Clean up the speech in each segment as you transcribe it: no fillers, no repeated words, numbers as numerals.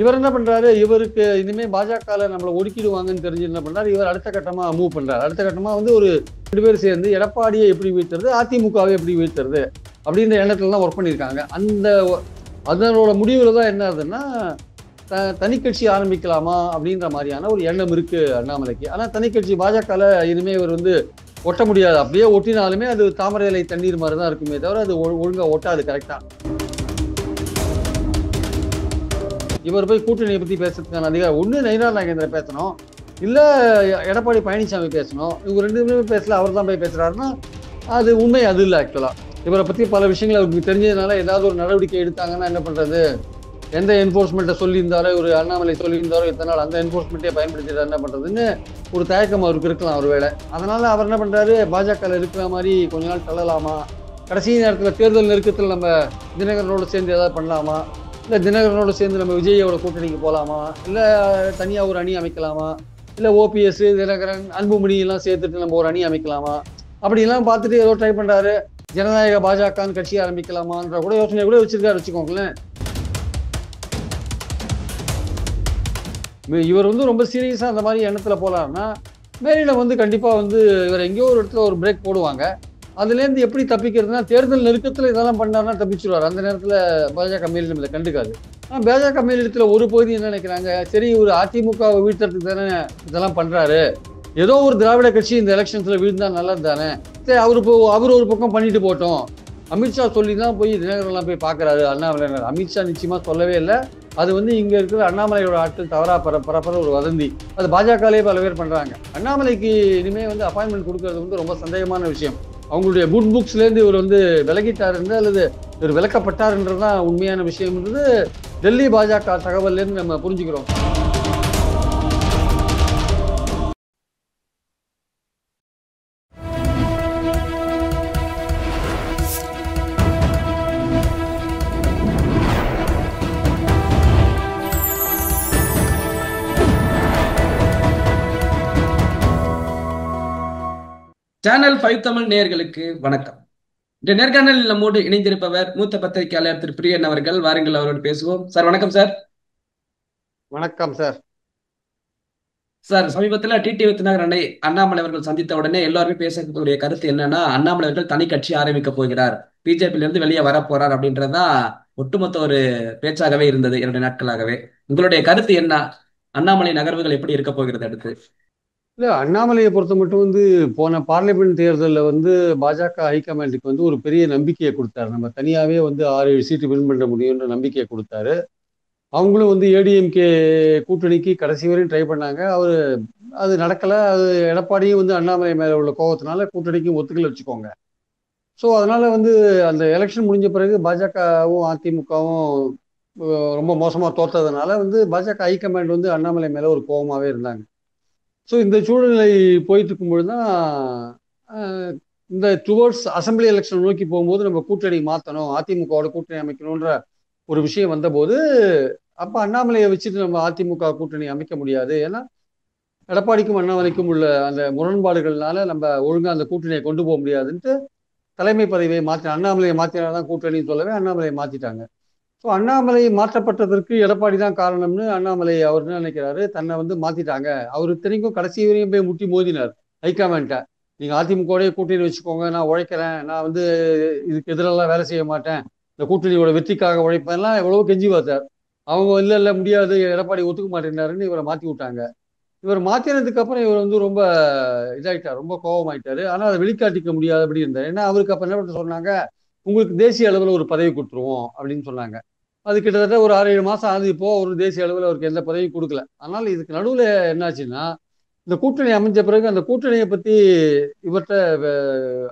இவர் என்ன பண்றாரு, இவருக்கு இனிமே பாஜகல நம்மளை ஒடுக்கிடுவாங்கன்னு தெரிஞ்சு என்ன பண்றாரு, இவர் அடுத்த கட்டமா மூவ் பண்றாரு. அடுத்த கட்டமா வந்து ஒரு 2 பேர் சேர்ந்து எடப்பாடியை எப்படி வீழ்த்துறது, அதிமுகவை எப்படி வீழ்த்துறது அப்படின்ற எண்ணத்துல தான் ஒர்க் பண்ணியிருக்காங்க. அதனோட முடிவுல தான் என்ன ஆகுதுன்னா, தனி கட்சி ஆரம்பிக்கலாமா அப்படின்ற மாதிரியான ஒரு எண்ணம் இருக்கு அண்ணாமலைக்கு. ஆனா தனி கட்சி பாஜகல இனிமே இவர் வந்து ஒட்ட முடியாது. அப்படியே ஒட்டினாலுமே அது தாமரை இலை தண்ணீர் மாதிரி தான் இருக்குமே தவிர அது ஒழுங்கா ஒட்டாது கரெக்டா. இவர் போய் கூட்டணியை பத்தி பேசுறதுக்கான அதிகாரம் ஒண்ணு நயினார் நாகேந்திரன் பேசணும், இல்ல எடப்பாடி பழனிசாமி பேசணும். இவங்க 2 பேருமே பேசல, அவர் தான் போய் பேசுறாருன்னா அது உண்மை அது இல்லை. ஆக்சுவலா இவரை பத்தி பல விஷயங்கள் அவருக்கு தெரிஞ்சதுனால ஏதாவது ஒரு நடவடிக்கை எடுத்தாங்கன்னா என்ன பண்றது, எந்த என்போர்ஸ்மெண்ட்டை சொல்லியிருந்தாரோ ஒரு அண்ணாமலை சொல்லியிருந்தாரோ இத்தனை நாள் அந்த என்போர்ஸ்மெண்ட்டே பயன்படுத்திட்டு என்ன பண்றதுன்னு ஒரு தயக்கம் அவருக்கு இருக்கலாம் ஒருவேளை. அதனால அவர் என்ன பண்றாரு, பாஜக இருக்கிற மாதிரி கொஞ்ச நாள் தள்ளலாமா, கடைசி நேரத்தில் தேர்தல் நெருக்கத்தில் நம்ம தினகரனோட சேர்ந்து ஏதாவது பண்ணலாமா, இல்லை தினகரனோட சேர்ந்து நம்ம விஜயோட கூட்டணிக்கு போகலாமா, இல்லை தனியாக ஒரு அணி அமைக்கலாமா, இல்லை ஓபிஎஸ் தினகரன் அன்புமணி எல்லாம் சேர்த்துட்டு நம்ம ஒரு அணி அமைக்கலாமா அப்படிலாம் பார்த்துட்டு ஏதோ ட்ரை பண்றாரு. ஜனநாயக பாஜகன்னு கட்சி ஆரம்பிக்கலாமான்ற கூட யோசனை கூட வச்சிருக்காரு வச்சுக்கோங்களேன். இவர் வந்து ரொம்ப சீரியஸா அந்த மாதிரி எண்ணத்துல போலாம்னா மேலிடம் வந்து கண்டிப்பா வந்து இவர் எங்கேயோ ஒரு இடத்துல ஒரு பிரேக் போடுவாங்க. அதுல இருந்து எப்படி தப்பிக்கிறதுனா, தேர்தல் நெருக்கத்துல இதெல்லாம் பண்ணாருன்னா தப்பிச்சுருவார். அந்த நேரத்துல பாஜக மேலிடம் இதை கண்டுக்காது. ஆனா பாஜக மேலிடத்துல ஒரு பகுதி என்ன நினைக்கிறாங்க, சரி ஒரு அதிமுகவை வீழ்த்துறதுக்கு தானே இதெல்லாம் பண்றாரு, ஏதோ ஒரு திராவிட கட்சி இந்த எலெக்ஷன்ஸ்ல வீழ்ந்தா நல்லது தானே, சரி அவர் ஒரு பக்கம் பண்ணிட்டு போட்டோம். அமித்ஷா சொல்லி தான் போய் தினகரெல்லாம் போய் பாக்குறாரு அண்ணாமலை. அமித்ஷா நிச்சயமா சொல்லவே இல்லை. அது வந்து இங்க இருக்கிற அண்ணாமலையோட ஆட்கள் தவறா பரப்புற ஒரு வதந்தி. அது பாஜகலேயே பல பேர் பண்றாங்க. அண்ணாமலைக்கு இனிமே வந்து அப்பாயின்மெண்ட் கொடுக்கறது வந்து ரொம்ப சந்தேகமான விஷயம். அவங்களுடைய குட் புக்ஸ்ல இருந்து இவர் வந்து விலகிட்டாருன்ற அல்லது இவர் விலக்கப்பட்டாருன்றதுதான் உண்மையான விஷயம்ன்றது டெல்லி பாஜக தகவல்ல இருந்து நம்ம புரிஞ்சுக்கிறோம். சேனல் 5 தமிழ் நேயர்களுக்கு வணக்கம். இந்த நேர்காணலில் நம்மோடு இணைந்திருப்பவர் மூத்த பத்திரிகையாளர் திரு பிரியன் அவர்கள். வாருங்கள் அவரோடு பேசுவோம். சார் வணக்கம் சார். வணக்கம் சார். சார், சமீபத்தில் டிடிவி தினகரனை அண்ணாமலை அவர்கள் சந்தித்த உடனே எல்லாருமே பேசக்கூடிய கருத்து என்னன்னா, அண்ணாமலை அவர்கள் தனி கட்சி ஆரம்பிக்க போகிறார், பிஜேபியில இருந்து வெளியே வர போறார் அப்படின்றதுதான் ஒட்டுமொத்த ஒரு பேச்சாகவே இருந்தது 2 நாட்களாகவே. உங்களுடைய கருத்து என்ன? அண்ணாமலை நகர்வுகள் எப்படி இருக்க போகிறது அடுத்து? இல்ல, அண்ணாமலையை பொறுத்த மட்டும் வந்து போன பார்லிமெண்ட் தேர்தலில் வந்து பாஜக ஹைகமாண்டுக்கு வந்து ஒரு பெரிய நம்பிக்கையை கொடுத்தாரு. நம்ம தனியாவே வந்து 6-7 சீட்டு வின் பண்ண முடியும்ன்ற நம்பிக்கையை கொடுத்தாரு. அவங்களும் வந்து ஏடிஎம்கே கூட்டணிக்கு கடைசி வரையும் ட்ரை பண்ணாங்க. அது நடக்கல. அது எடப்பாடியும் வந்து அண்ணாமலை மேல உள்ள கோபத்தினால கூட்டணிக்கும் ஒத்துக்கல வச்சுக்கோங்க. ஸோ அதனால வந்து அந்த எலெக்ஷன் முடிஞ்ச பிறகு பாஜகவும் அதிமுகவும் ரொம்ப மோசமா தோற்றதுனால வந்து பாஜக ஹைகமாண்ட் வந்து அண்ணாமலை மேல ஒரு கோபமாவே இருந்தாங்க. ஸோ இந்த சூழ்நிலை போயிட்டு இருக்கும்பொழுது தான் இந்த டுவர்ட்ஸ் அசம்பிளி எலெக்ஷன் நோக்கி போகும்போது நம்ம கூட்டணி மாற்றணும், அதிமுகவோட கூட்டணி அமைக்கணுன்ற ஒரு விஷயம் வந்தபோது அப்போ அண்ணாமலையை வச்சுட்டு நம்ம அதிமுக கூட்டணி அமைக்க முடியாது. ஏன்னா எடப்பாடிக்கும் அண்ணாமலைக்கும் உள்ள அந்த முரண்பாடுகள்னால நம்ம ஒழுங்காக அந்த கூட்டணியை கொண்டு போக முடியாதுன்ட்டு தலைமை பதவியை அண்ணாமலையை மாற்றினால்தான் கூட்டணின்னு சொல்லவே அண்ணாமலையை மாற்றிட்டாங்க. ஸோ அண்ணாமலை மாற்றப்பட்டதற்கு எடப்பாடி தான் காரணம்னு அண்ணாமலை அவர் என்ன நினைக்கிறாரு, தன்னை வந்து மாத்திட்டாங்க. அவர் இத்தனைக்கும் கடைசி வரையும் போய் முட்டி மோதினார் ஹைகமாண்ட. நீங்க அதிமுகவோடய கூட்டணி வச்சுக்கோங்க, நான் உழைக்கிறேன், நான் வந்து இதுக்கு எதிரெல்லாம் வேலை செய்ய மாட்டேன், இந்த கூட்டணியோட வெற்றிக்காக உழைப்பேன்லாம் எவ்வளவோ கெஞ்சி பார்த்தார். அவங்க இல்லை முடியாது, எடப்பாடி ஒத்துக்க மாட்டேன்னாருன்னு இவரை மாற்றி விட்டாங்க. இவர் மாற்றினதுக்கு அப்புறம் இவர் வந்து ரொம்ப இதாயிட்டார், ரொம்ப கோபமாயிட்டாரு. ஆனால் அதை வெளிக்காட்டிக்க முடியாதபடி இருந்தார். ஏன்னா அவருக்கு அப்போ என்ன பண்ண சொன்னாங்க, உங்களுக்கு தேசிய அளவில் ஒரு பதவி கொடுத்துருவோம் அப்படின்னு சொன்னாங்க. அது கிட்டத்தட்ட ஒரு 6-7 மாசம் ஆகுது. இப்போ ஒரு தேசிய அளவில் அவருக்கு எந்த பதவியும் கொடுக்கல. ஆனால் இதுக்கு நடுவில் என்னாச்சுன்னா, இந்த கூட்டணி அமைஞ்ச பிறகு அந்த கூட்டணியை பத்தி இவர்கிட்ட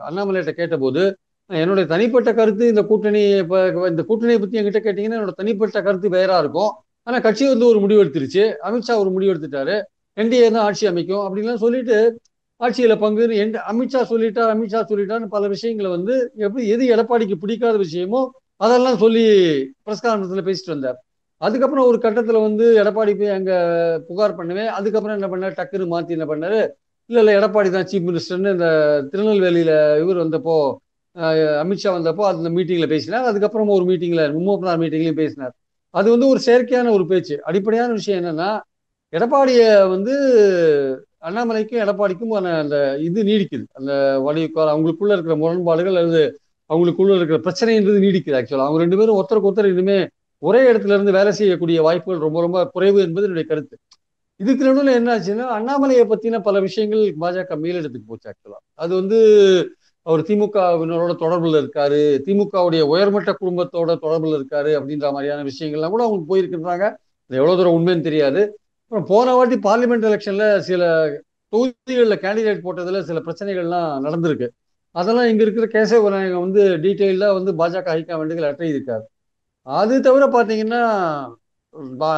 அண்ணாமலையிட்ட கேட்டபோது, என்னுடைய தனிப்பட்ட கருத்து இந்த கூட்டணியை பத்தி என்கிட்ட கேட்டீங்கன்னா என்னோட தனிப்பட்ட கருத்து வேறா இருக்கும். ஆனா கட்சி வந்து ஒரு முடிவு எடுத்துருச்சு, அமித்ஷா ஒரு முடிவு எடுத்துட்டாரு, என்டிஏ தான் ஆட்சி அமைக்கும் அப்படின்லாம் சொல்லிட்டு ஆட்சியில பங்கு அமித்ஷா சொல்லிட்டான்னு பல விஷயங்களை வந்து எது எடப்பாடிக்கு பிடிக்காத விஷயமோ அதெல்லாம் சொல்லி பிரஸ் கான்ஃபரன்ஸ்ல பேசிட்டு வந்தார். அதுக்கப்புறம் ஒரு கட்டத்துல வந்து எடப்பாடி போய் அங்க புகார் பண்ணுவேன். அதுக்கப்புறம் என்ன பண்ணார், டக்குன்னு மாத்தி என்ன பண்ணாரு, இல்ல எடப்பாடி தான் சீஃப் மினிஸ்டர்னு இந்த திருநெல்வேலியில இவர் வந்தப்போ அமித்ஷா வந்தப்போ அந்த மீட்டிங்ல பேசினார். அதுக்கப்புறம் ஒரு மீட்டிங்ல 3 மீட்டிங்லயும் பேசினார். அது வந்து ஒரு செயற்கையான ஒரு பேச்சு. அடிப்படையான விஷயம் என்னன்னா, எடப்பாடிய வந்து அண்ணாமலைக்கும் எடப்பாடிக்கும் அந்த இது நீடிக்குது. அந்த அவங்களுக்குள்ள இருக்கிற முரண்பாடுகள் அல்லது அவங்களுக்குள்ள இருக்கிற பிரச்சனைன்றது நீடிக்குது. ஆக்சுவலா அவங்க ரெண்டு பேரும் ஒருத்தருக்கு ஒருத்தர் இனிமே ஒரே இடத்துல இருந்து வேலை செய்யக்கூடிய வாய்ப்புகள் ரொம்ப ரொம்ப குறைவு என்பது என்னுடைய கருத்து. இதுக்கு நடுவில் என்ன ஆச்சுன்னா, அண்ணாமலையை பத்தின பல விஷயங்கள் பாஜக மேலிடத்துக்கு போச்சு. ஆக்சுவலா அது வந்து அவர் திமுகவினரோட தொடர்புல இருக்காரு, திமுகவுடைய உயர்மட்ட குடும்பத்தோட தொடர்புல இருக்காரு அப்படின்ற மாதிரியான விஷயங்கள்லாம் கூட அவங்க போயிருக்கின்றாங்க. எவ்வளவு தூரம் உண்மைன்னு தெரியாது. அப்புறம் போன வாட்டி பார்லிமெண்ட் எலெக்ஷன்ல சில தொகுதிகளில் கேண்டிடேட் போட்டதுல சில பிரச்சனைகள்லாம் நடந்திருக்கு. அதெல்லாம் இங்க இருக்கிற கேசவ விநாயகம் வந்து டீட்டெயிலா வந்து பாஜக ஹைகமாண்டுக்கு லெட்டர் எழுதியிருக்காரு. அது தவிர பாத்தீங்கன்னா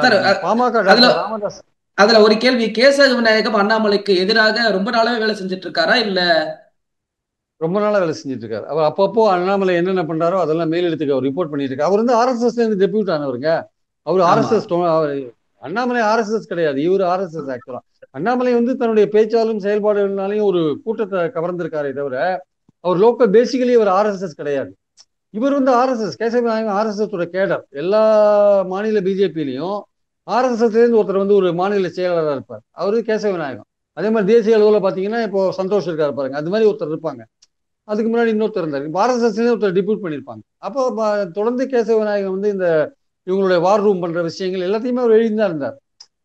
சார் பாமக அதுல டாக்டர் ராமதாஸ் அதுல ஒரு கேள்வி, கேசவ விநாயகம் அண்ணாமலைக்கு எதிராக ரொம்ப நாளாவே வேலை செஞ்சுட்டு இருக்காரா இல்ல? ரொம்ப நாளா வேலை செஞ்சுட்டு இருக்காரு. அவர் அப்பப்போ அண்ணாமலை என்னென்ன பண்றாரோ அதெல்லாம் மேலிடத்துக்கு அவர் ரிப்போர்ட் பண்ணிட்டு இருக்காரு. அவர் வந்து ஆர்எஸ்எஸ்ல இருந்து டெபியூட் ஆனவருங்க. அவர் ஆமா. ஆர்எஸ்எஸ் அண்ணாமலை ஆர்எஸ்எஸ் கிடையாது, இவர் ஆர்எஸ்எஸ். ஆக்சுவலா அண்ணாமலை வந்து தன்னுடைய பேச்சாலும் செயல்பாடுகள்னாலையும் ஒரு கூட்டத்தை கவர்ந்திருக்காரே தவிர our local basically our RSS கிடையாது. இவர் வந்து ஆர்எஸ்எஸ் கேசவ நாயகம் ஆர்எஸ்எஸ் உடைய கேடர். எல்லா மாநில பிஜேபியிலையும் ஆர்எஸ்எஸ்ல இருந்து ஒருத்தர் வந்து ஒரு மாநில செயலாளராக இருப்பார், அவரு கேசவ நாயகம். அதே மாதிரி தேசிய அளவில் பாத்தீங்கன்னா இப்போ சந்தோஷ் இருக்காரு பாருங்க, அது மாதிரி ஒருத்தர் இருப்பாங்க. அதுக்கு முன்னாடி இன்னொருத்தர் இருந்தார், ஆர்எஸ்எஸ்ல ஒருத்தர் டிபியூட் பண்ணியிருப்பாங்க. அப்போ தொடர்ந்து கேசவ நாயகம் வந்து இந்த இவங்களுடைய வார் ரூம் பண்ற விஷயங்கள் எல்லாத்தையுமே அவர் எழுதிதான் இருந்தார்.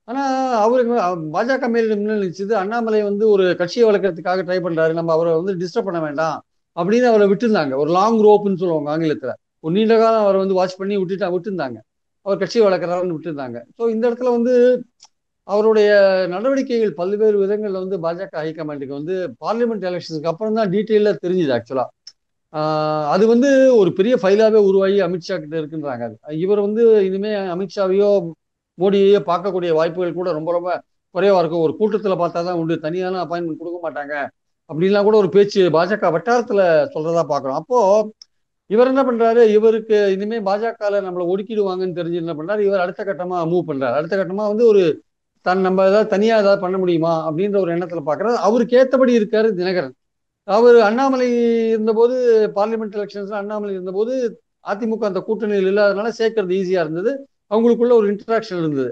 ஆனா அவருக்கு பாஜக மேலிடம் என்ன நினைச்சது, அண்ணாமலை வந்து ஒரு கட்சியை வளர்க்கறதுக்காக ட்ரை பண்றாரு, நம்ம அவரை வந்து டிஸ்டர்ப் பண்ண வேண்டாம் அப்படின்னு அவரை விட்டுருந்தாங்க. ஒரு லாங் ரோப்னு சொல்லுவாங்க ஆங்கிலத்துல. ஒரு நீண்ட காலம் அவரை வந்து வாட்ச் பண்ணி விட்டுருந்தாங்க. அவர் கட்சியை வளர்க்குறாருன்னு விட்டுருந்தாங்க. ஸோ இந்த இடத்துல வந்து அவருடைய நடவடிக்கைகள் பல்வேறு விதங்கள்ல வந்து பாஜக ஹைகமாண்டுக்கு வந்து பார்லிமெண்ட் எலெக்ஷனுக்கு அப்புறம் தான் டீட்டெயிலா தெரிஞ்சுது. ஆக்சுவலா அது வந்து ஒரு பெரிய ஃபைலாவே உருவாகி அமித்ஷா கிட்ட இருக்குன்றாங்க. இவர் வந்து இனிமே அமித்ஷாவையோ மோடியையோ பார்க்கக்கூடிய வாய்ப்புகள் கூட ரொம்ப ரொம்ப குறைவா இருக்கும். ஒரு கூட்டத்துல பார்த்தா தான் உண்டு, தனியான அப்பாயின்மெண்ட் கொடுக்க மாட்டாங்க அப்படின்லாம் கூட ஒரு பேச்சு பாஜக வட்டாரத்துல சொல்றதா பாக்குறோம். அப்போ இவர் என்ன பண்றாரு, இவருக்கு இனிமே பாஜகல நம்மளை ஒடுக்கிடுவாங்கன்னு தெரிஞ்சு என்ன பண்றாரு, இவர் அடுத்த கட்டமா மூவ் பண்றாரு. அடுத்த கட்டமா வந்து ஒரு நம்ம ஏதாவது தனியா ஏதாவது பண்ண முடியுமா அப்படின்ற ஒரு எண்ணத்துல பாக்குறாரு. அவருக்கு ஏத்தபடி இருக்காரு தினகரன். அவர் அண்ணாமலை இருந்தபோது, பார்லிமெண்ட் எலெக்ஷன்ஸ்ல அண்ணாமலை இருந்தபோது அதிமுக அந்த கூட்டணியில் இல்லாதனால சேர்க்கறது ஈஸியா இருந்தது. அவங்களுக்குள்ள ஒரு இன்டராக்ஷன் இருந்தது.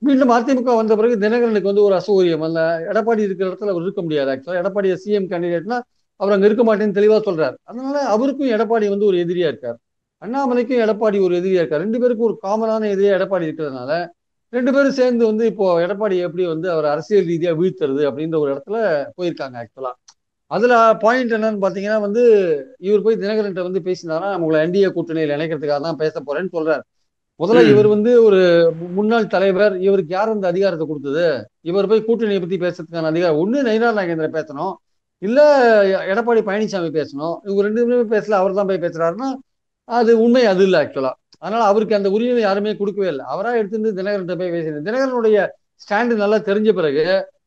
மீண்டும் அதிமுக வந்த பிறகு தினகரனுக்கு வந்து ஒரு அசௌகரியம். அந்த எடப்பாடி இருக்கிற இடத்துல அவர் இருக்க முடியாது. ஆக்சுவலா எடப்பாடி சிஎம் கேண்டிடேட்னா அவர் அங்க இருக்க மாட்டேன்னு தெளிவா சொல்றாரு. அதனால அவருக்கும் எடப்பாடி வந்து ஒரு எதிரியா இருக்காரு, அண்ணாமலைக்கும் எடப்பாடி ஒரு எதிரியா இருக்காரு. ரெண்டு பேருக்கும் ஒரு காமனான எதிரியா எடப்பாடி இருக்கிறதுனால ரெண்டு பேரும் சேர்ந்து வந்து இப்போ எடப்பாடி எப்படி வந்து அவர் அரசியல் ரீதியா வீழ்த்துறது அப்படின்ற ஒரு இடத்துல போயிருக்காங்க. ஆக்சுவலா அதுல பாயிண்ட் என்னன்னு பாத்தீங்கன்னா வந்து, இவர் போய் தினகரன் வந்து பேசினாரா, உங்களை என்டிஏ கூட்டணியில் இணைக்கிறதுக்காக தான் பேச போறேன்னு சொல்றாரு. முதல்ல இவர் ம். வந்து ஒரு முன்னாள் தலைவர், இவருக்கு யார் அந்த அதிகாரத்தை கொடுத்தது? இவர் போய் கூட்டணியை பத்தி பேசுறதுக்கான அதிகாரம் ஒண்ணு நயினார் நாகேந்திரன் பேசணும், இல்ல எடப்பாடி பழனிசாமி பேசணும். இவங்க ரெண்டு பேருமே பேசல, அவர் தான் போய் பேசுறாருன்னா அது உண்மை அது இல்லை. ஆக்சுவலா அதனால அவருக்கு அந்த உரிமை யாருமே கொடுக்கவே இல்லை. அவரா எடுத்துட்டு தினகரன் போய் பேசுறது. தினகரனுடைய ஸ்டாண்டு நல்லா தெரிஞ்ச பிறகு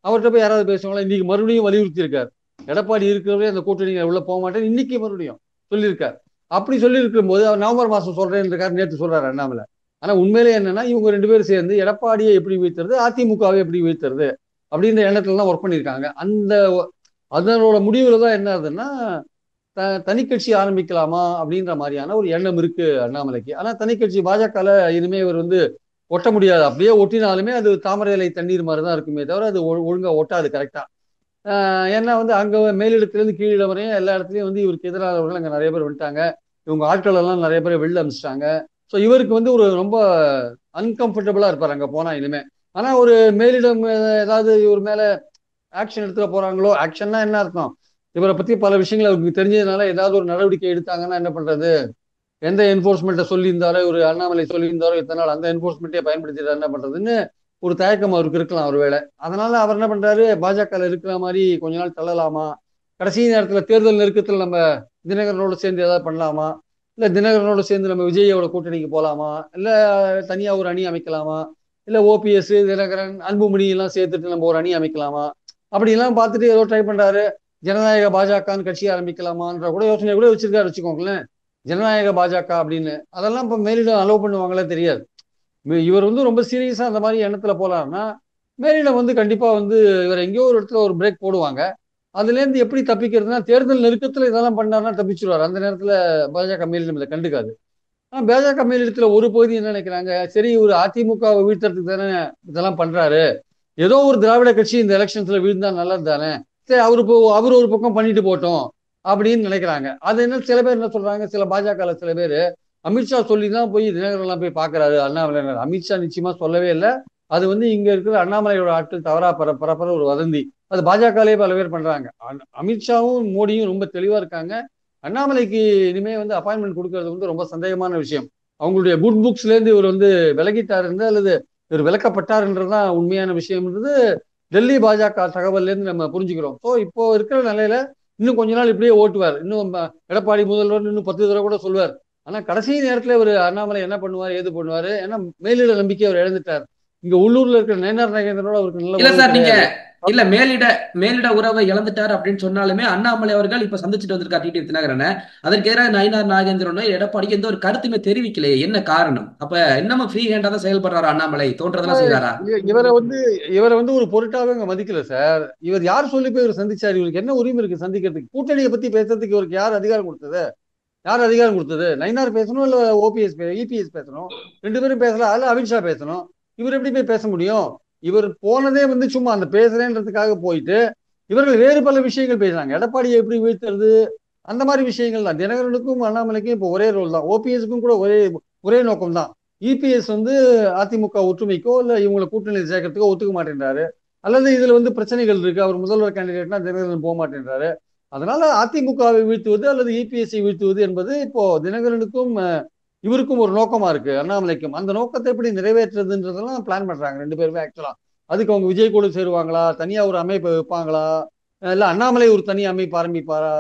அவர்கிட்ட போய் யாராவது பேசுவாங்களா? இன்னைக்கு மறுபடியும் வலியுறுத்தி இருக்காரு, எடப்பாடி இருக்கிறவரே அந்த கூட்டணி உள்ள போக மாட்டேன் இன்னைக்கு மறுபடியும் சொல்லியிருக்காரு. அப்படி சொல்லி இருக்கும் போது அவர் நவம்பர் மாசம் சொல்றேன்னு இருக்காரு, நேற்று சொல்றாரு அண்ணாமலை. ஆனா உண்மையிலே என்னன்னா, இவங்க ரெண்டு பேரும் சேர்ந்து எடப்பாடியை எப்படி வீழ்த்துறது, அதிமுகவை எப்படி வீழ்த்துறது அப்படின்ற எண்ணத்துல தான் ஒர்க் பண்ணியிருக்காங்க. அதனோட முடிவுல தான் என்ன ஆகுதுன்னா, தனி கட்சி ஆரம்பிக்கலாமா அப்படின்ற மாதிரியான ஒரு எண்ணம் இருக்கு அண்ணாமலைக்கு. ஆனா தனி கட்சி பாஜகல இனிமே இவர் வந்து ஒட்ட முடியாது. அப்படியே ஒட்டினாலுமே அது தாமரை இலை தண்ணீர் மாதிரி தான் இருக்குமே தவிர அது ஒழுங்கா ஒட்டாது கரெக்டா. ஏன்னா வந்து அங்க மேலிடத்திலிருந்து கீழிடம் வரையும் எல்லா இடத்துலயும் வந்து இவருக்கு எதிரானவர்கள் அங்க நிறைய பேர் வந்துட்டாங்க. இவங்க ஆட்கள் எல்லாம் நிறைய பேர் வெளில அனுப்பிச்சிட்டாங்க. ஸோ இவருக்கு வந்து ஒரு ரொம்ப அன்கம்ஃபர்டபுளா இருப்பார் அங்க போனா இனிமே. ஆனா ஒரு மேலிடம் ஏதாவது இவர் மேல ஆக்ஷன் எடுத்துட போறாங்களோ, ஆக்ஷன்னா என்ன அர்த்தம், இவரை பத்தி பல விஷயங்கள் அவருக்கு தெரிஞ்சதுனால ஏதாவது ஒரு நடவடிக்கை எடுத்தாங்கன்னா என்ன பண்றது? எந்த என்போர்ஸ்மெண்ட்டை சொல்லியிருந்தாரோ ஒரு அண்ணாமலை சொல்லியிருந்தாரோ இத்தனை நாள் அந்த என்போர்ஸ்மெண்ட்டே பயன்படுத்திட்டு என்ன பண்றதுன்னு ஒரு தயக்கம் அவருக்கு இருக்கலாம் ஒருவேளை. அதனால அவர் என்ன பண்றாரு, பாஜக இருக்கிற மாதிரி கொஞ்ச நாள் தள்ளலாமா, கடைசி நேரத்துல தேர்தல் நெருக்கத்துல நம்ம தினகரனோட சேர்ந்து ஏதாவது பண்ணலாமா, இல்ல தினகரனோட சேர்ந்து நம்ம விஜயோட கூட்டணிக்கு போலாமா, இல்ல தனியா ஒரு அணி அமைக்கலாமா, இல்ல ஓபிஎஸ் தினகரன் அன்புமணி எல்லாம் சேர்த்துட்டு நம்ம ஒரு அணி அமைக்கலாமா, அப்படி எல்லாம் பார்த்துட்டு ஏதோ ட்ரை பண்றாரு. ஜனநாயக பாஜகன்னு கட்சி ஆரம்பிக்கலாமான்ற கூட யோசனை கூட வச்சிருக்காரு வச்சுக்கோங்களேன். ஜனநாயக பாஜக அப்படின்னு அதெல்லாம் இப்ப மேலிடம் அலோவ் பண்ணுவாங்களே தெரியாது. இவர் வந்து ரொம்ப சீரியஸா அந்த மாதிரி எண்ணத்துல போலாருன்னா மேலிடம் வந்து கண்டிப்பா வந்து இவர் எங்கேயோ ஒரு இடத்துல ஒரு பிரேக் போடுவாங்க. அதுல இருந்து எப்படி தப்பிக்கிறதுனா, தேர்தல் நெருக்கத்துல இதெல்லாம் பண்ணாருன்னா தப்பிச்சிருவாரு. அந்த நேரத்துல பாஜக மேலிடம் இதை கண்டுக்காது. பாஜக மேலிடத்துல ஒரு பகுதி என்ன நினைக்கிறாங்க, சரி ஒரு அதிமுகவை வீழ்த்துறதுக்கு தானே இதெல்லாம் பண்றாரு, ஏதோ ஒரு திராவிட கட்சி இந்த எலெக்ஷன்ஸ்ல வீழ்ந்தா நல்லது தானே, சரி அவர் ஒரு பக்கம் பண்ணிட்டு போட்டோம் அப்படின்னு நினைக்கிறாங்க. அது என்ன சில பேர் என்ன சொல்றாங்க, சில பாஜக சில பேர் அமித்ஷா சொல்லி தான் போய் தினகரன் எல்லாம் போய் பாக்குறாரு அண்ணாமலை. அமித்ஷா நிச்சயமா சொல்லவே இல்லை. அது வந்து இங்க இருக்கிற அண்ணாமலையோட ஆட்கள் தவறா பரப்புற ஒரு வதந்தி. அது பாஜகலயே பல பேர் பண்றாங்க. அமித்ஷாவும் மோடியும் ரொம்ப தெளிவா இருக்காங்க. அண்ணாமலைக்கு இனிமே வந்து அப்பாயின்மெண்ட் கொடுக்கறது வந்து ரொம்ப சந்தேகமான விஷயம். அவங்களுடைய குட் புக்ஸ்ல இருந்து இவர் வந்து விலகிட்டார் அல்லது இவர் விலக்கப்பட்டார்ன்றதுதான் உண்மையான விஷயம்ன்றது டெல்லி பாஜக தகவல்ல இருந்து நம்ம புரிஞ்சுக்கிறோம். ஸோ இப்போ இருக்கிற நிலையில இன்னும் கொஞ்ச நாள் இப்படியே ஓட்டுவார். இன்னும் எடப்பாடி முதல்வர் இன்னும் 10 தடவை கூட சொல்வார். ஆனா கடைசி நேரத்துல இவர் அண்ணாமலை என்ன பண்ணுவார் ஏது பண்ணுவாரு, ஏன்னா மேலிட நம்பிக்கை அவர் இழந்துட்டார். இங்க உள்ளூர்ல இருக்கிற நேனார் நாகேந்திரனோட அவருக்கு நல்ல இல்ல உறவு சார், நீங்க கிடையாது. இல்ல மேலிட மேலிட உறவை இழந்துட்டார் அப்படின்னு சொன்னாலுமே அண்ணாமலை அவர்கள் இப்ப சந்திச்சுட்டு வந்திருக்கார் டிடி தினகரனை. அதற்கு எதிராக நயினார் நாகேந்திரனோ எடப்பாடிக்கு எந்த ஒரு கருத்துமே தெரிவிக்கலையே, என்ன காரணம்? அப்ப இன்னமும் ஃப்ரீ ஹேண்டா தான் செயல்படுறாரு அண்ணாமலை, தோன்றதெல்லாம் செய்யறாரா? இவரை வந்து இவரை வந்து ஒரு பொருட்டாவே அங்க மதிக்கல சார். இவர் யார் சொல்லி போய் இவர் சந்திச்சாரு, இவருக்கு என்ன உரிமை இருக்கு சந்திக்கிறதுக்கு? கூட்டணியை பத்தி பேசுறதுக்கு இவருக்கு யார் அதிகாரம் கொடுத்தது? யார் அதிகாரம் கொடுத்தது? நயினார் பேசணும் இல்ல ஓபிஎஸ் இபிஎஸ் பேசணும்? ரெண்டு பேரும் பேசலாம். அதுல அமித்ஷா பேசணும். இவர் எப்படி போய் பேச முடியும்? இவர் போனதே வந்து சும்மா அந்த பேசுறேன்றதுக்காக போயிட்டு இவர்கள் வேறு பல விஷயங்கள் பேசுறாங்க. எடப்பாடியை எப்படி வீழ்த்துறது, அந்த மாதிரி விஷயங்கள் தான். தினகரனுக்கும் அண்ணாமலைக்கும் இப்போ ஒரே ரோல் தான். ஓபிஎஸ்க்கும் கூட ஒரே ஒரே நோக்கம் தான். இபிஎஸ் வந்து அதிமுக ஒற்றுமைக்கோ இல்ல இவங்களை கூட்டணியில் சேர்க்கறதுக்கோ ஒத்துக்க மாட்டேன்றாரு. அல்லது இதுல வந்து பிரச்சனைகள் இருக்கு, அவர் முதல்வர் கேண்டிடேட்னா தினகரன் போக மாட்டேன்றாரு. அதனால அதிமுகவை வீழ்த்துவது அல்லது இபிஎஸ்ஐ வீழ்த்துவது என்பது இப்போ தினகரனுக்கும் இவருக்கும் ஒரு நோக்கமா இருக்கு, அண்ணாமலைக்கும். அந்த நோக்கத்தை எப்படி நிறைவேற்றுறதுன்றதெல்லாம் பிளான் பண்றாங்க ரெண்டு பேருமே ஆக்சுவலா. அதுக்கு அவங்க விஜய் கூட சேருவாங்களா, தனியா ஒரு அமைப்பை வைப்பாங்களா, இல்ல அண்ணாமலை ஒரு தனி அமைப்பு ஆரம்பிப்பாரா,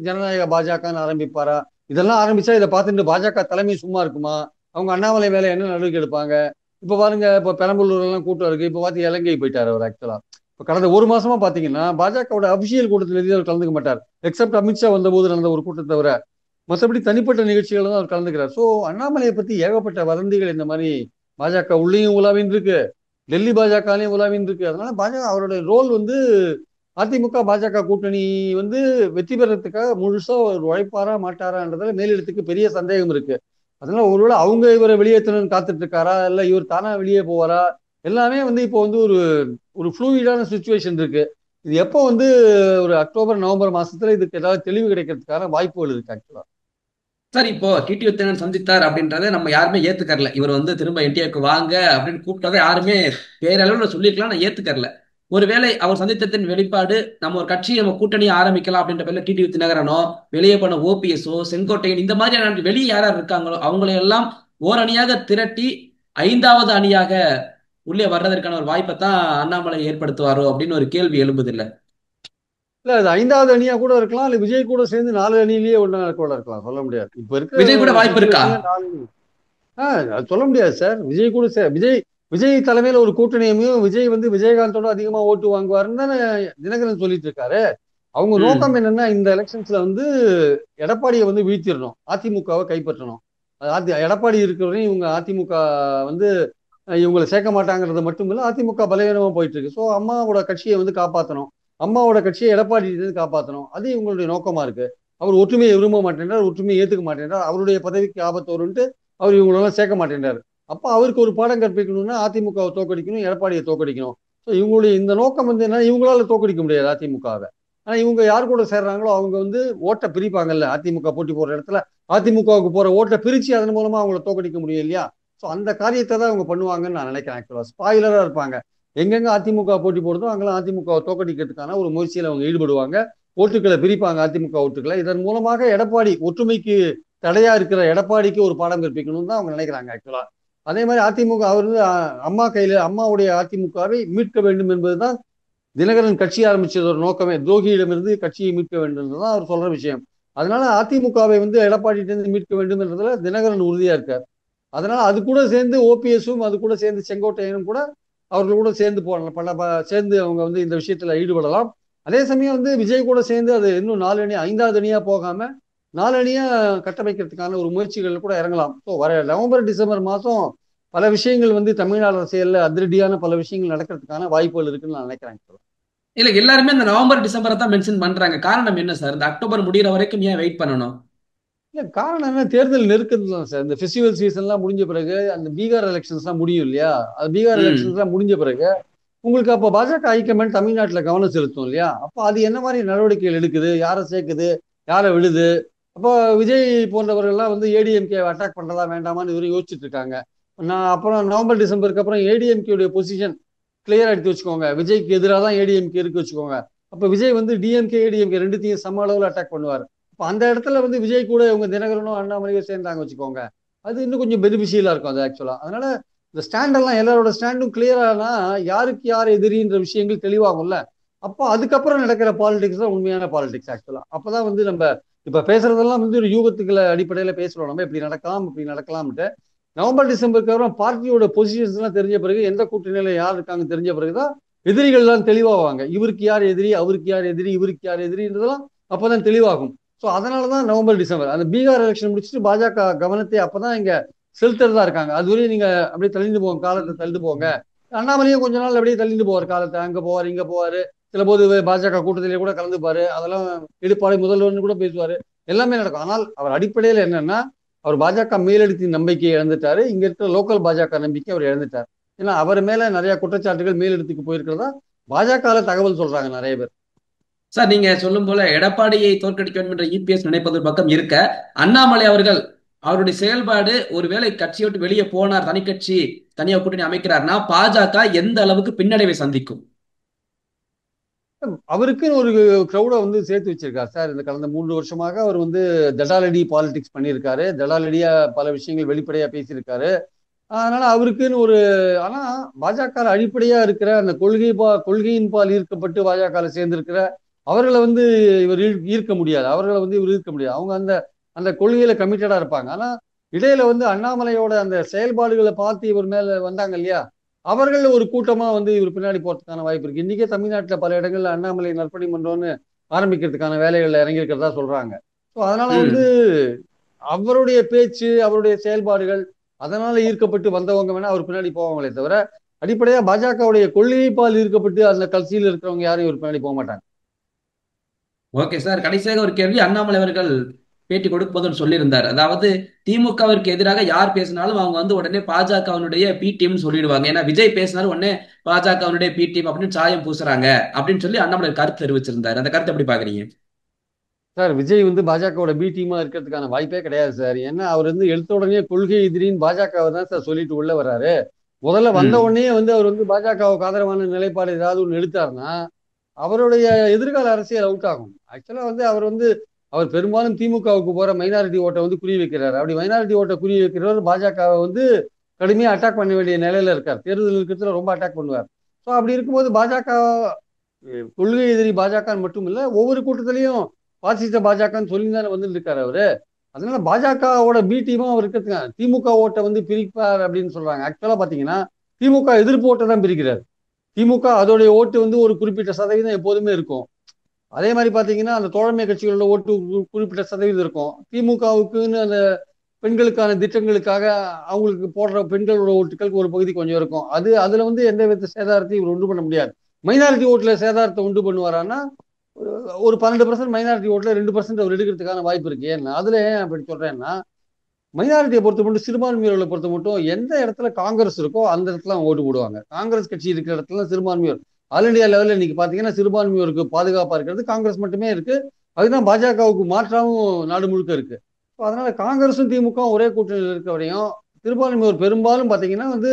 ஜனநாயக பாஜகன்னு ஆரம்பிப்பாரா? இதெல்லாம் ஆரம்பிச்சா இதை பார்த்துட்டு பாஜக தலைமை சும்மா இருக்குமா? அவங்க அண்ணாமலை மேல என்ன நடவடிக்கை எடுப்பாங்க? இப்ப பாருங்க, இப்ப பெரம்பலூர்ல எல்லாம் கூட்டம் இருக்கு. இப்ப பாத்தீங்க இலங்கை போயிட்டாரு அவர் ஆக்சுவலா. இப்ப கடந்த ஒரு மாசமா பாத்தீங்கன்னா பாஜகவோட அபிஷியல் கூட்டத்தில் எதுவும் அவர் கலந்துக்க மாட்டார். எக்ஸப்ட் அமித்ஷா வந்த போது நடந்த ஒரு கூட்டத்தை தவிர மற்றபடி தனிப்பட்ட நிகழ்ச்சிகள் தான் அவர் கலந்துக்கிறார். ஸோ அண்ணாமலையை பத்தி ஏகப்பட்ட வதந்திகள் இந்த மாதிரி பாஜக உள்ளேயும் உலாவின் இருக்கு, டெல்லி பாஜகலையும் உலாவின் இருக்கு. அதனால பாஜக அவருடைய ரோல் வந்து அதிமுக பாஜக கூட்டணி வந்து வெற்றி பெறத்துக்காக முழுசா ஒரு உழைப்பாரா மாட்டாரான்றதுல மேலிடத்துக்கு பெரிய சந்தேகம் இருக்கு. அதனால ஒருவேளை அவங்க இவரை வெளியேற்றணும்னு காத்துட்டு இருக்காரா, இல்ல இவர் தானா வெளியே போவாரா, எல்லாமே வந்து இப்போ வந்து ஒரு ஒரு ஃப்ளூயிடான சுச்சுவேஷன் இருக்கு. இது எப்போ வந்து ஒரு அக்டோபர் நவம்பர் மாசத்துல இதுக்கு ஏதாவது தெளிவு கிடைக்கிறதுக்கான வாய்ப்புகள் இருக்கு ஆக்சுவலா. சார், இப்போ டிடி வித்தியானன் சந்தித்தார் அப்படின்றத நம்ம யாருமே ஏத்துக்கறல. இவர் வந்து திரும்ப என்டிஏக்கு வாங்க அப்படின்னு கூப்பிட்டதை யாருமே பேரளவுல சொல்லியிருக்கலாம், நான் ஏத்துக்கறல. ஒருவேளை அவர் சந்தித்ததின் வெளிப்பாடு நம்ம ஒரு கட்சி நம்ம கூட்டணி ஆரம்பிக்கலாம் அப்படின்ற பேர்ல டிடி தினகரனோ, வெளியே போன ஓபிஎஸ்ஓ, செங்கோட்டையன், இந்த மாதிரியான வெளியே யார் யார் இருக்காங்களோ அவங்களையெல்லாம் ஓரணியாக திரட்டி 5வது அணியாக உள்ளே வர்றதற்கான ஒரு வாய்ப்பை தான் அண்ணாமலை ஏற்படுத்துவாரோ அப்படின்னு ஒரு கேள்வி எழும்புது இல்ல? இல்ல அது 5வது அணியா கூட இருக்கலாம், இல்ல விஜய் கூட சேர்ந்து 4 அணியிலேயே ஒண்ணா கூட இருக்கலாம், சொல்ல முடியாது. இப்ப இருக்கிற விஜய் கூட வாய்ப்பு இருக்கா? சுச்சுவேஷன்ல 4 அணி. அது சொல்ல முடியாது சார். விஜய் கூட விஜய் விஜய் தலைமையில ஒரு கூட்டணி அமையும். விஜய் வந்து விஜயகாந்தோட அதிகமா ஓட்டு வாங்குவாருன்னு தானே தினகரன் சொல்லிட்டு இருக்காரு. அவங்க நோக்கம் ம். என்னன்னா இந்த எலெக்ஷன்ஸ்ல வந்து எடப்பாடியை வந்து வீழ்த்திடணும், அதிமுகவை கைப்பற்றணும். எடப்பாடி இருக்கிறவரையும் இவங்க அதிமுக வந்து இவங்களை சேர்க்க மாட்டாங்கிறது மட்டும் இல்ல, அதிமுக பலவீனமா போயிட்டு இருக்கு. ஸோ அம்மாவோட கட்சியை வந்து காப்பாற்றணும், அம்மாவோட கட்சியை எடப்பாடி காப்பாற்றணும், அது இவங்களுடைய நோக்கமா இருக்கு. அவர் ஒற்றுமையை விரும்ப மாட்டேன்றார், ஒற்றுமையை ஏத்துக்க மாட்டேன்றார், அவருடைய பதவிக்கு ஆபத்து வரும்ட்டு அவர் இவங்களெல்லாம் சேர்க்க மாட்டேன்றார். அப்போ அவருக்கு ஒரு பாடம் கற்பிக்கணும்னா அதிமுகவை தோக்கடிக்கணும், எடப்பாடியை தோக்கடிக்கணும். ஸோ இவங்களுடைய இந்த நோக்கம் வந்து என்ன, இவங்களால தோக்கடிக்க முடியாது அதிமுகவை. ஆனா இவங்க யார் கூட சேர்றாங்களோ அவங்க வந்து ஓட்டை பிரிப்பாங்கல்ல. அதிமுக போட்டி போடுற இடத்துல அதிமுகவுக்கு போற ஓட்டை பிரிச்சு அதன் மூலமா அவங்கள தோக்கடிக்க முடியும் இல்லையா? ஸோ அந்த காரியத்தை தான் அவங்க பண்ணுவாங்கன்னு நான் நினைக்கிறேன். ஆக்சுவலா ஸ்பாயிலரா இருப்பாங்க. எங்கெங்க அதிமுக போட்டி போடுதோ அங்கெல்லாம் அதிமுக தோக்கடிக்கிறதுக்கான ஒரு முயற்சியில் அவங்க ஈடுபடுவாங்க. ஓட்டுக்களை பிரிப்பாங்க, அதிமுக ஓட்டுக்களை. இதன் மூலமாக எடப்பாடி ஒற்றுமைக்கு தடையா இருக்கிற எடப்பாடிக்கு ஒரு பாடம் கற்பிக்கணும்னு தான் அவங்க நினைக்கிறாங்க ஆக்சுவலா. அதே மாதிரி அதிமுக அவர் வந்து அம்மா கையில அம்மாவுடைய அதிமுகவை மீட்க வேண்டும் என்பதுதான் தினகரன் கட்சி ஆரம்பிச்சது ஒரு நோக்கமே. துரோகியிடமிருந்து கட்சியை மீட்க வேண்டும் தான் அவர் சொல்ற விஷயம். அதனால அதிமுகவை வந்து எடப்பாடியிலிருந்து மீட்க வேண்டும் என்றதுல தினகரன் உறுதியா இருக்கார். அதனால அது கூட சேர்ந்து ஓபிஎஸும் அது கூட சேர்ந்து செங்கோட்டையனும் கூட அவர்கள் கூட சேர்ந்து போடலாம், சேர்ந்து அவங்க வந்து இந்த விஷயத்துல ஈடுபடலாம். அதே சமயம் வந்து விஜய் கூட சேர்ந்து அது இன்னும் 4 அணி 5வது அணியா போகாம 4 அணியா கட்டமைக்கிறதுக்கான ஒரு முயற்சிகள் கூட இறங்கலாம். ஸோ வர நவம்பர் டிசம்பர் மாசம் பல விஷயங்கள் வந்து தமிழ்நாடு அரசியல்ல அதிரடியான பல விஷயங்கள் நடக்கிறதுக்கான வாய்ப்புகள் இருக்குன்னு நான் நினைக்கிறேன். இல்ல, எல்லாருமே இந்த நவம்பர் டிசம்பரை தான் மென்ஷன் பண்றாங்க. காரணம் என்ன சார்? இந்த அக்டோபர் முடியிற வரைக்கும் ஏன் வெயிட் பண்ணணும்? இல்ல காரணம் என்ன, தேர்தல் நெருக்கத்துல தான் சார். இந்த ஃபெஸ்டிவல் சீசன்லாம் முடிஞ்ச பிறகு அந்த பீகார் எலெக்ஷன்ஸ்லாம் முடியும் இல்லையா? அது பீகார் ம் எலெக்ஷன்ஸ்லாம் முடிஞ்ச பிறகு உங்களுக்கு அப்போ பாஜக ஹைகமாண்ட் தமிழ்நாட்டுல கவனம் செலுத்தும் இல்லையா? அப்போ அது என்ன மாதிரி நடவடிக்கைகள் எடுக்குது, யாரை சேர்க்குது, யாரை விடுது. அப்போ விஜய் போன்றவர்கள்லாம் வந்து ஏடிஎம்கே அட்டாக் பண்றதா வேண்டாமான்னு இவரு யோசிச்சுட்டு இருக்காங்க. நான் அப்புறம் நவம்பர் டிசம்பருக்கு அப்புறம் ஏடிஎம்கே பொசிஷன் கிளியரா எடுத்து வச்சுக்கோங்க. விஜய்க்கு எதிராக தான் ஏடிஎம்கே இருக்கு வச்சுக்கோங்க. அப்ப விஜய் வந்து டிஎம்கே ஏடிஎம்கே ரெண்டுத்தையும் சம அளவுல அட்டாக் பண்ணுவார். அப்ப அந்த இடத்துல வந்து விஜய் கூட இவங்க தினகரனும் அண்ணாமலையும் சேர்ந்தாங்க வச்சுக்கோங்க. அது இன்னும் கொஞ்சம் பெனிஃபிஷியலா இருக்கும் அது ஆக்சுவலா. அதனால இந்த ஸ்டாண்டெல்லாம் எல்லாரோட ஸ்டாண்டும் கிளியரானா யாருக்கு யார் எதிரின்ற விஷயங்கள் தெளிவாகும்ல. அப்போ அதுக்கப்புறம் நடக்கிற பாலிடிக்ஸ் தான் உண்மையான பாலிடிக்ஸ் ஆக்சுவலா. அப்பதான் வந்து நம்ம இப்ப பேசுறதெல்லாம் வந்து ஒரு யூகத்துக்களை அடிப்படையில பேசுறோம். நம்ம இப்படி நடக்கலாம் இப்படி நடக்கலாம்ட்டு. நவம்பர் டிசம்பருக்கு அப்புறம் பார்ட்டியோட பொசிஷன்ஸ் எல்லாம் தெரிஞ்ச பிறகு எந்த கூட்டணியில யார் இருக்காங்க தெரிஞ்ச பிறகுதான் எதிரிகள் எல்லாம் தெளிவாவாங்க. இவருக்கு யார் எதிரி, அவருக்கு யார் எதிரி, இவருக்கு யார் எதிரின்றதெல்லாம் அப்பதான் தெளிவாகும். ஸோ அதனாலதான் நவம்பர் டிசம்பர் அந்த பீகார் எலெக்ஷன் முடிச்சுட்டு பாஜக கவனத்தை அப்பதான் இங்க செலுத்துறதா இருக்காங்க. அதுவரையும் நீங்க அப்படியே தள்ளிட்டு போங்க, காலத்தை தள்ளிட்டு போங்க. அண்ணாமலையும் கொஞ்ச நாள் அப்படியே தள்ளிட்டு போவார் காலத்தை, அங்க போவார் இங்க போவாரு. சில போது பாஜக கூட்டத்திலே கூட கலந்துப்பாரு. அதெல்லாம் எடுப்பாரு, முதல்வர்னு கூட பேசுவாரு. எல்லாமே நடக்கும். ஆனால் அவர் அடிப்படையில் என்னன்னா அவர் பாஜக மேலெடுத்தின் நம்பிக்கையை இழந்துட்டாரு. இங்க இருக்கிற லோக்கல் பாஜக நம்பிக்கை அவர் இழந்துட்டார். ஏன்னா அவர் மேல நிறைய குற்றச்சாட்டுகள் மேலெடுத்துக்கு போயிருக்கிறதா பாஜக தகவல் சொல்றாங்க நிறைய பேர். சார், நீங்க சொல்லும் போல எடப்பாடியை தோற்கடிக்க வேண்டும் என்ற இபிஎஸ் நினைப்பது ஒரு பக்கம் இருக்க, அண்ணாமலை அவர்கள் அவருடைய செயல்பாடு ஒருவேளை கட்சியை விட்டு வெளியே போனார், தனி கட்சி தனியா கூட்டணி அமைக்கிறார்னா பாஜக எந்த அளவுக்கு பின்னடைவை சந்திக்கும்? அவருக்குன்னு ஒரு கிரௌடை வந்து சேர்த்து வச்சிருக்காரு சார். இந்த கடந்த 3 வருஷமாக அவர் வந்து தடாலடி பாலிடிக்ஸ் பண்ணியிருக்காரு. தடாலடியா பல விஷயங்கள் வெளிப்படையா பேசியிருக்காரு. அதனால அவருக்குன்னு ஒரு, ஆனா பாஜக அடிப்படையா இருக்கிற அந்த கொள்கையின் பால் ஈர்க்கப்பட்டு பாஜக சேர்ந்திருக்கிற அவர்களை வந்து இவர் ஈர்க்க முடியாது. அவர்களை வந்து இவர் ஈர்க்க முடியாது. அவங்க அந்த அந்த கொள்கையில கமிட்டடா இருப்பாங்க. ஆனா இடையில வந்து அண்ணாமலையோட அந்த செயல்பாடுகளை பார்த்து இவர் மேல வந்தாங்க இல்லையா, அவர்கள் ஒரு கூட்டமா வந்து இவர் பின்னாடி போறதுக்கான வாய்ப்பு இருக்கு. இன்னைக்கே தமிழ்நாட்டுல பல இடங்கள்ல அண்ணாமலை நற்பணி மன்றம்னு ஆரம்பிக்கிறதுக்கான வேலைகள்ல இறங்கியிருக்கிறதா சொல்றாங்க. ஸோ அதனால வந்து ம் அவருடைய பேச்சு, அவருடைய செயல்பாடுகள் அதனால ஈர்க்கப்பட்டு வந்தவங்க வேணா அவர் பின்னாடி போவாங்களே தவிர, அடிப்படையா பாஜகவுடைய கொள்கை பால் ஈர்க்கப்பட்டு அந்த கட்சியில் இருக்கிறவங்க யாரும் இவர் பின்னாடி போக மாட்டாங்க. ஓகே சார், கடைசியாக ஒரு கேள்வி. அண்ணாமலை அவர்கள் பேட்டி கொடுப்பதும் சொல்லியிருந்தார், அதாவது திமுகவிற்கு எதிராக யார் பேசினாலும் அவங்க வந்து உடனே பாஜகவினுடைய பி டீம்னு சொல்லிடுவாங்க. ஏன்னா விஜய் பேசினாலும் உடனே பாஜகவினுடைய பி டீம் அப்படின்னு சாயம் பூசுறாங்க அப்படின்னு சொல்லி அண்ணாமலை கருத்து தெரிவிச்சிருந்தார். அந்த கருத்தை எப்படி பாக்குறீங்க? சார் விஜய் வந்து பாஜகவோட பி டீமா இருக்கிறதுக்கான வாய்ப்பே கிடையாது சார். ஏன்னா அவர் வந்து எடுத்த உடனே கொள்கை எதிரின்னு பாஜகவை தான் சார் சொல்லிட்டு உள்ள வர்றாரு. முதல்ல வந்த ம் உடனே வந்து அவர் வந்து பாஜகவுக்கு ஆதரவான நிலைப்பாடு ஏதாவது ஒன்று எடுத்தாருன்னா அவருடைய எதிர்கால அரசியல் அவுட் ஆகும். ஆக்சுவலா வந்து அவர் பெரும்பாலும் திமுகவுக்கு போற மைனாரிட்டி ஓட்டை வந்து குறி வைக்கிறார். அப்படி மைனாரிட்டி ஓட்டை குறி வைக்கிறவர் பாஜகவை வந்து கடுமையா அட்டாக் பண்ண வேண்டிய நிலையில இருக்கார். தேர்தல் இருக்கிறதுல ரொம்ப அட்டாக் பண்ணுவார். ஸோ அப்படி இருக்கும்போது பாஜக கொள்கை எதிரி பாஜக மட்டும் இல்ல, ஒவ்வொரு கூட்டத்திலையும் பாசிச பாஜகன்னு சொல்லி தானே வந்துட்டு இருக்காரு அவரு. அதனால பாஜகவோட பி டீமும் அவர் இருக்கிறதுக்கு திமுக ஓட்டை வந்து பிரிப்பார் அப்படின்னு சொல்றாங்க. ஆக்சுவலா பாத்தீங்கன்னா திமுக எதிர்ப்பு ஓட்டை தான் பிரிக்கிறார். திமுக அதோடைய ஓட்டு வந்து ஒரு குறிப்பிட்ட சதவீதம் எப்போதுமே இருக்கும். அதே மாதிரி பாத்தீங்கன்னா அந்த தோழமை கட்சிகளோட ஓட்டு குறிப்பிட்ட சதவீதம் இருக்கும். திமுகவுக்குன்னு அந்த பெண்களுக்கான திட்டங்களுக்காக அவங்களுக்கு போடுற பெண்களோட ஓட்டுகளுக்கு ஒரு பகுதி கொஞ்சம் இருக்கும். அதுல வந்து எந்த வித சேதாரத்தையும் இவர் உண்டு பண்ண முடியாது. மைனாரிட்டி ஓட்டுல சேதாரத்தை உண்டு பண்ணுவாரான்னா ஒரு 12% மைனாரிட்டி ஓட்டுல 2% அவர் எடுக்கிறதுக்கான வாய்ப்பு இருக்கு. ஏன்னா அதுல ஏன் அப்படி சொல்றேன்னா, மைனாரிட்டியை பொறுத்த மட்டும் சிறுபான்மையோர்களை பொறுத்த மட்டும் எந்த இடத்துல காங்கிரஸ் இருக்கோ அந்த இடத்துல அவங்க ஓட்டு போடுவாங்க. காங்கிரஸ் கட்சி இருக்கிற இடத்துல சிறுபான்மையோர் ஆல் இண்டியா லெவலில் இன்னைக்கு பாத்தீங்கன்னா சிறுபான்மையோருக்கு பாதுகாப்பா இருக்கிறது காங்கிரஸ் மட்டுமே இருக்கு. அதுதான் பாஜகவுக்கு மாற்றாவும் நாடு முழுக்க இருக்கு. அதனால காங்கிரஸும் திமுகவும் ஒரே கூட்டணியில் இருக்க வரையும் சிறுபான்மையோர் பெரும்பாலும் பாத்தீங்கன்னா வந்து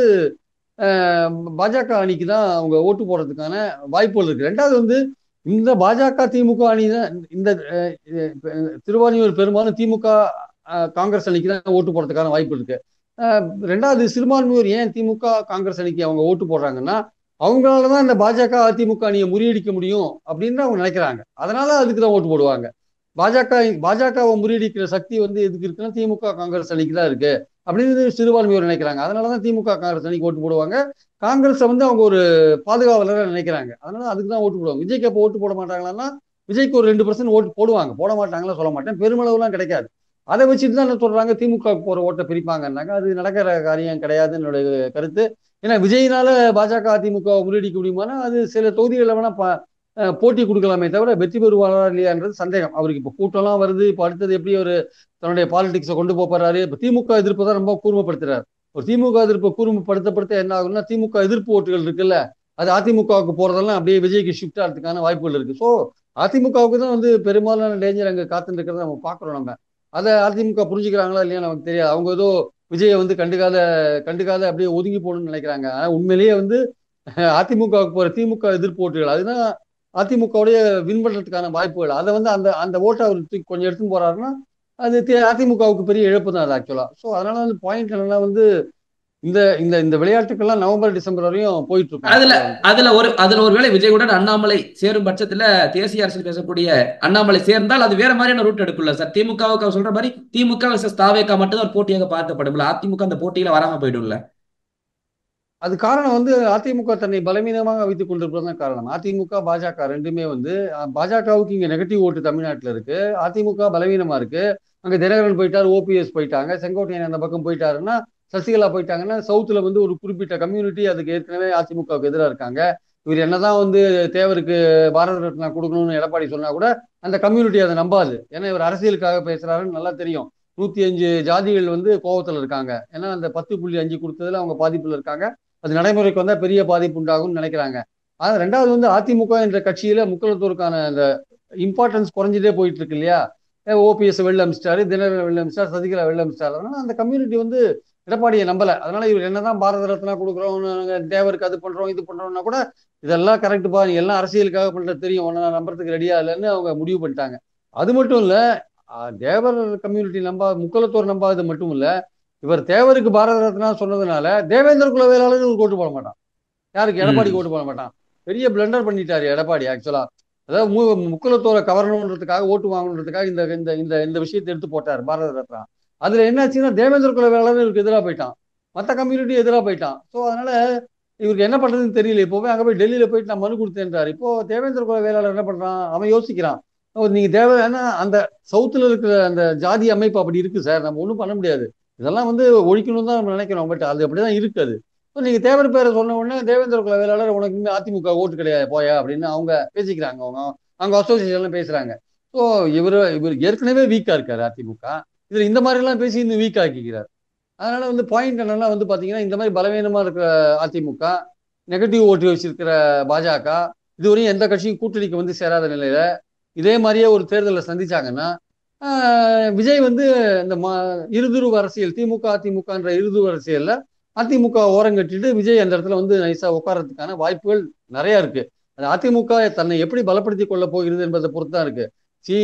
பாஜக அணிக்கு தான் அவங்க ஓட்டு போடுறதுக்கான வாய்ப்புகள் இருக்கு. ரெண்டாவது வந்து இந்த பாஜக திமுக அணி தான் இந்த சிறுபான்மையோர் பெரும்பாலும் திமுக காங்கிரஸ் அணிக்கு தான் ஓட்டு போடுறதுக்கான வாய்ப்பு இருக்கு. ரெண்டாவது சிறுபான்மையோர் ஏன் திமுக காங்கிரஸ் அணிக்கு அவங்க ஓட்டு போடுறாங்கன்னா அவங்களாலதான் இந்த பாஜக அதிமுக அணியை முறியடிக்க முடியும் அப்படின்னு அவங்க நினைக்கிறாங்க. அதனால அதுக்கு தான் ஓட்டு போடுவாங்க. பாஜகவை முறியடிக்கிற சக்தி வந்து எதுக்கு இருக்குன்னா திமுக காங்கிரஸ் அணிக்கு தான் இருக்கு அப்படின்னு சிறுபான்மையோர் நினைக்கிறாங்க. அதனாலதான் திமுக காங்கிரஸ் அணிக்கு ஓட்டு போடுவாங்க. காங்கிரஸை வந்து அவங்க ஒரு பாதுகாவலராக நினைக்கிறாங்க. அதனால அதுக்கு தான் ஓட்டு போடுவாங்க. விஜய்க்கு அப்போ ஓட்டு போட மாட்டாங்களான்னா விஜய்க்கு ஒரு 2% ஓட்டு போடுவாங்க. போட மாட்டாங்களா சொல்ல மாட்டேன், பெருமளவுலாம் கிடைக்காது. அதை வச்சுட்டு தான் என்ன சொல்றாங்க, திமுக போற ஓட்டை பிரிப்பாங்கன்னாங்க. அது நடக்கிற காரியம் கிடையாதுன்னு என்னுடைய கருத்து. ஏன்னா விஜயினால பாஜக அதிமுக முறியடிக்க முடியுமானா அது சில தொகுதிகளில் வேணா போட்டி கொடுக்கலாமே தவிர வெற்றி பெறுவாரா இல்லையான்றது சந்தேகம். அவருக்கு இப்போ கூட்டம்லாம் வருது. இப்போ அடுத்தது எப்படி ஒரு தன்னுடைய பாலிடிக்ஸை கொண்டு போறாரு. இப்போ திமுக எதிர்ப்பு தான் ரொம்ப கூர்மைப்படுத்துறாரு. ஒரு திமுக எதிர்ப்பு கூர்மைப்படுத்த என்ன ஆகும்னா, திமுக எதிர்ப்பு ஓட்டுகள் இருக்குல்ல, அது அதிமுகவுக்கு போறதெல்லாம் அப்படியே விஜய்க்கு ஷிஃப்ட் ஆகிறதுக்கான வாய்ப்புகள் இருக்கு. ஸோ அதிமுகவுக்கு தான் வந்து பெரும்பாலான டேஞ்சர் அங்கே காத்துட்டு இருக்கிறத நம்ம பார்க்குறோம். நம்ம அதை அதிமுக புரிஞ்சுக்கிறாங்களா இல்லையா நமக்கு தெரியாது. அவங்க ஏதோ விஜயை வந்து கண்டுக்காத கண்டுக்காத அப்படியே ஒதுங்கி போகணும்னு நினைக்கிறாங்க. ஆனா உண்மையிலேயே வந்து அதிமுகவுக்கு போற திமுக எதிர்ப்பு ஓட்டுகள் அதுதான் அதிமுகவுடைய வின் பண்றதுக்கான வாய்ப்புகள். அதை வந்து அந்த அந்த ஓட்டை அவர் கொஞ்சம் எடுத்துன்னு போறாருன்னா அது அதிமுகவுக்கு பெரிய இழப்பு தான் அது ஆக்சுவலா. ஸோ அதனால வந்து பாயிண்ட் என்னன்னா வந்து இந்த இந்த இந்த விளையாட்டுக்கெல்லாம் நவம்பர் டிசம்பர் வரையும் போயிட்டு இருக்கும் அதுல ஆக்சுவலா வந்து. அதுல ஒருவேளை விஜயுடன் அண்ணாமலை சேரும் பட்சத்துல தேசிய அரசியல் பேசக்கூடிய அண்ணாமலை சேர்ந்தால் அது வேற மாதிரியான ரூட் எடுக்கும்ல சார். திமுகவுக்கு அவர் சொல்ற மாதிரி திமுக vs தாவேகா மட்டும் தான் ஒரு போட்டியாக பார்க்கப்படும்ல. அதிமுக அந்த போட்டியில வராம போயிடும்ல. அது காரணம் வந்து அதிமுக தன்னை பலவீனமாக வைத்துக் கொண்டிருப்பதுதான் காரணம். அதிமுக பாஜக ரெண்டுமே வந்து பாஜகவுக்கு இங்க நெகட்டிவ் ஓட்டு தமிழ்நாட்டில் இருக்கு. அதிமுக பலவீனமா இருக்கு. அங்க தினகரன் போயிட்டார், ஓபிஎஸ் போயிட்டாங்க, செங்கோட்டையன் அந்த பக்கம் போயிட்டாருன்னா, சசிகலா போயிட்டாங்கன்னா சவுத்துல வந்து ஒரு குறிப்பிட்ட கம்யூனிட்டி அதுக்கு ஏற்கனவே அதிமுகவுக்கு எதிராக இருக்காங்க. இவர் என்னதான் வந்து தேவருக்கு பாரத ரத்னா கொடுக்கணும்னு எடப்பாடி சொன்னா கூட அந்த கம்யூனிட்டி அதை நம்பாது. ஏன்னா இவர் அரசியலுக்காக பேசுறாருன்னு நல்லா தெரியும். 105 ஜாதிகள் வந்து கோவத்துல இருக்காங்க. ஏன்னா அந்த 10.5 கொடுத்ததுல அவங்க பாதிப்புல இருக்காங்க. அது நடைமுறைக்கு வந்தா பெரிய பாதிப்பு உண்டாகும்னு நினைக்கிறாங்க. ஆனா ரெண்டாவது வந்து அதிமுக என்ற கட்சியில முக்கியத்துவத்துக்கான அந்த இம்பார்ட்டன்ஸ் குறைஞ்சிட்டே போயிட்டு இருக்கு இல்லையா. ஓபிஎஸ் வெளில அமிச்சிட்டாரு, தினகரன் வெளில அமிச்சிட்டாரு, சசிகலா வெளில அமிச்சிட்டாரு. அதனால அந்த கம்யூனிட்டி வந்து எடப்பாடியை நம்பல. அதனால இவர் என்னதான் பாரத ரத்னா கொடுக்குறோம், தேவருக்கு அது பண்றோம் இது பண்றோம்னா கூட இதெல்லாம் கரெக்டுப்பா, நீ எல்லாம் அரசியலுக்காக பண்றது தெரியும், உன்னை நான் நம்புறதுக்கு ரெடியா இல்லைன்னு அவங்க முடிவு பண்ணிட்டாங்க. அது மட்டும் இல்ல, தேவர் கம்யூனிட்டி முக்குலத்தோர் நம்பாதது மட்டும் இல்ல, இவர் தேவருக்கு பாரத ரத்னா சொன்னதுனால தேவேந்திர குல வேளாளருக்கு ஓட்டு போட மாட்டான். யாருக்கு? எடப்பாடிக்கு ம். ஓட்டு போட மாட்டான். பெரிய பிளண்டர் பண்ணிட்டாரு எடப்பாடி ஆக்சுவலா. அதாவது முக்குலத்தோரை கவரணுன்றதுக்காக ஓட்டு வாங்கணுன்றதுக்காக இந்த இந்த இந்த இந்த விஷயத்தை எடுத்து போட்டார் பாரத ரத்னா. அதுல என்னாச்சுன்னா தேவேந்திர குல வேளாளர் இவருக்கு எதிராக போயிட்டான், மற்ற கம்யூனிட்டி எதிராக போயிட்டான். ஸோ அதனால இவருக்கு என்ன பண்றதுன்னு தெரியல. இப்போவே அங்க போய் டெல்லியில போயிட்டு நான் மனு கொடுத்தேன்றாரு. இப்போ தேவேந்திர குல வேளாளர் என்ன பண்றான், அவன் யோசிக்கிறான். நீங்க ஏன்னா அந்த சவுத்துல இருக்கிற அந்த ஜாதி அமைப்பு அப்படி இருக்கு சார், நம்ம ஒன்றும் பண்ண முடியாது. இதெல்லாம் வந்து ஒழிக்கணும் தான் நம்ம நினைக்கிறோம். பட் அது அப்படிதான் இருக்குது. நீங்க தேவர் பேரை சொன்ன உடனே தேவேந்திர குல வேளாளர் உனக்கு இனிமே அதிமுக ஓட்டு கிடையாது போயா அப்படின்னு அவங்க பேசிக்கிறாங்க. அவங்க அவங்க அசோசியேஷன்ல பேசுறாங்க. ஸோ இவர் ஏற்கனவே வீக்கா இருக்காரு அதிமுக. இதுல இந்த மாதிரி எல்லாம் பேசி இன்னும் வீக் ஆக்கிக்கிறார். அதனால வந்து பாயிண்ட் என்னன்னா வந்து பாத்தீங்கன்னா இந்த மாதிரி பலவீனமா இருக்கிற அதிமுக, நெகட்டிவ் ஓட்டு வச்சிருக்கிற பாஜக, இதுவரையும் எந்த கட்சியும் கூட்டணிக்கு வந்து சேராத நிலையில இதே மாதிரியே ஒரு தேர்தலை சந்திச்சாங்கன்னா விஜய் வந்து இந்த இருதுருவ அரசியல், திமுக அதிமுகன்ற இருதுருவ அரசியல்ல அதிமுக ஓரங்கட்டிட்டு விஜய் அந்த இடத்துல வந்து நைஸா உட்கார்றதுக்கான வாய்ப்புகள் நிறைய இருக்கு. அது அதிமுக தன்னை எப்படி பலப்படுத்தி கொள்ள போகிறது என்பதை பொறுத்து தான் இருக்கு.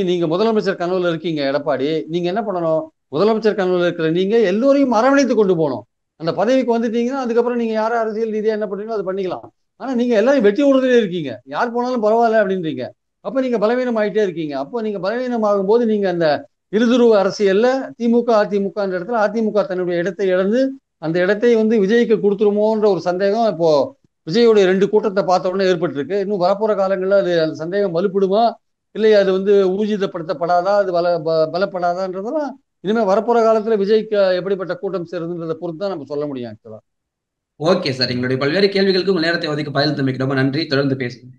நீங்க முதலமைச்சர் கனவுல இருக்கீங்க எடப்பாடி, நீங்க என்ன பண்ணணும்? முதலமைச்சர் கனவுல இருக்கிற நீங்க எல்லோரையும் அரவணைத்து கொண்டு போகணும். அந்த பதவிக்கு வந்துட்டீங்கன்னா அதுக்கப்புறம் நீங்க யாரும் அரசியல் ரீதியா என்ன பண்றீங்களோ அது பண்ணிக்கலாம். ஆனா நீங்க எல்லாரும் வெட்டி விடுறதே இருக்கீங்க, யார் போனாலும் பரவாயில்ல அப்படின்றீங்க. அப்ப நீங்க பலவீனம் ஆயிட்டே இருக்கீங்க. அப்போ நீங்க பலவீனம் ஆகும்போது நீங்க அந்த இருதுருவ அரசியல்ல திமுக அதிமுக இடத்துல அதிமுக தன்னுடைய இடத்தை இழந்து அந்த இடத்தை வந்து விஜய்க்கு கொடுத்துருமோன்ற ஒரு சந்தேகம் இப்போ விஜயோடைய 2 கூட்டத்தை பார்த்த உடனே ஏற்பட்டிருக்கு. இன்னும் வரப்போற காலங்களில் அது அந்த சந்தேகம் வலுப்படுமா, இல்லை அது வந்து ஊர்ஜிதப்படுத்தப்படாதா, அது பலப்படாதான்றதெல்லாம் இனிமே வரப்போற காலத்துல விஜய்க்கு எப்படிப்பட்ட கூட்டம் சேருதுன்றதை பொறுத்து தான் நம்ம சொல்ல முடியும் ஆக்சுவலா. Okay sir. எங்களுடைய பல்வேறு கேள்விகளுக்கு உங்கள் நேரத்தை ஒதுக்கி பதில் தம்பிக்கு ரொம்ப நன்றி. தொடர்ந்து பேசுங்க.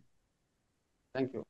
தேங்க்யூ.